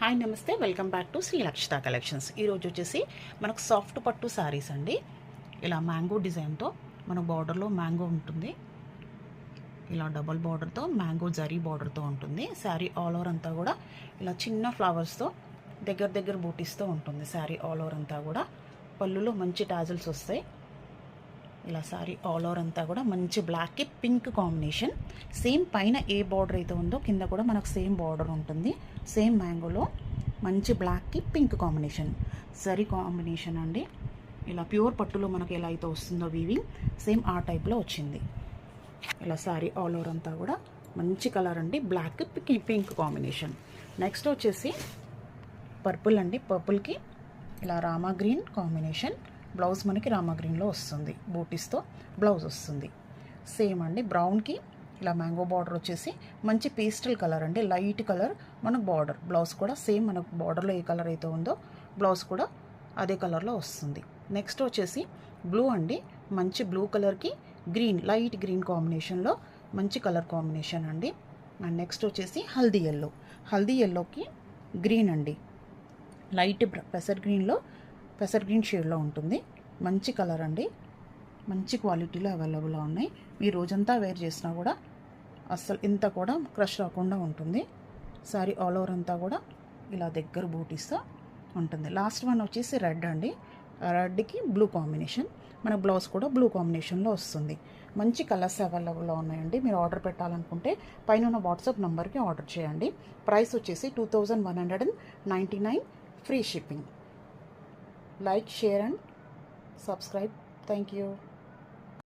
Hi నమస్తే, welcome back to Shri Lakshita collections. ఈరోజు వచ్చేసి మనకు సాఫ్ట్ పట్టు శారీస్ అండి. ఇలా మ్యాంగో డిజైన్తో మన బార్డర్లో మ్యాంగో ఉంటుంది. ఇలా డబల్ బార్డర్తో మ్యాంగో జరీ బార్డర్తో ఉంటుంది. శారీ ఆల్ ఓవర్ అంతా కూడా ఇలా చిన్న ఫ్లవర్స్తో దగ్గర బూటీస్తో ఉంటుంది. శారీ ఆల్ ఓవర్ అంతా కూడా పళ్ళులో మంచి టాజల్స్ వస్తాయి. ఇలా శారీ ఆల్ ఓవర్ అంతా కూడా మంచి బ్లాక్కి పింక్ కాంబినేషన్. సేమ్ పైన ఏ బార్డర్ అయితే ఉందో కింద కూడా మనకు సేమ్ బార్డర్ ఉంటుంది. సేమ్ మ్యాంగోలో మంచి బ్లాక్కి పింక్ కాంబినేషన్, జరీ కాంబినేషన్ అండి. ఇలా ప్యూర్ పట్టులో మనకు ఎలా అయితే వస్తుందో వీవింగ్ సేమ్ ఆ టైప్లో వచ్చింది. ఇలా శారీ ఆల్ ఓవర్ అంతా కూడా మంచి కలర్ అండి, బ్లాక్ పింక్ కాంబినేషన్. నెక్స్ట్ వచ్చేసి పర్పుల్ అండి. పర్పుల్కి ఇలా రామా గ్రీన్ కాంబినేషన్. బ్లౌజ్ మనకి రామా గ్రీన్లో వస్తుంది, బూటీస్తో బ్లౌజ్ వస్తుంది. సేమ్ అండి బ్రౌన్కి ఇలా మ్యాంగో బార్డర్ వచ్చేసి మంచి పేస్టల్ కలర్ అండి, లైట్ కలర్ మనకు బార్డర్. బ్లౌజ్ కూడా సేమ్ మనకు బార్డర్లో ఏ కలర్ అయితే ఉందో బ్లౌజ్ కూడా అదే కలర్లో వస్తుంది. నెక్స్ట్ వచ్చేసి బ్లూ అండి. మంచి బ్లూ కలర్కి గ్రీన్, లైట్ గ్రీన్ కాంబినేషన్లో మంచి కలర్ కాంబినేషన్ అండి. అండ్ నెక్స్ట్ వచ్చేసి హల్దీ ఎల్లో. హల్దీ ఎల్లోకి గ్రీన్ అండి, లైట్ పెసర్ గ్రీన్ షేడ్లో ఉంటుంది. మంచి కలర్ అండి, మంచి క్వాలిటీలో అవైలబుల్గా ఉన్నాయి. మీ రోజంతా వేర్ చేసినా కూడా అస్సలు ఇంత కూడా క్రష్ రాకుండా ఉంటుంది. సారీ ఆల్ ఓవర్ అంతా కూడా ఇలా దగ్గర బూటీస్తో ఉంటుంది. లాస్ట్ వన్ వచ్చేసి రెడ్ అండి. రెడ్కి బ్లూ కాంబినేషన్. మన బ్లౌజ్ కూడా బ్లూ కాంబినేషన్లో వస్తుంది. మంచి కలర్స్ అవైలబుల్లో ఉన్నాయండి. మీరు ఆర్డర్ పెట్టాలనుకుంటే పైన ఉన్న వాట్సాప్ నెంబర్కి ఆర్డర్ చేయండి. ప్రైస్ వచ్చేసి 2199, free shipping. Like, share and subscribe. Thank you.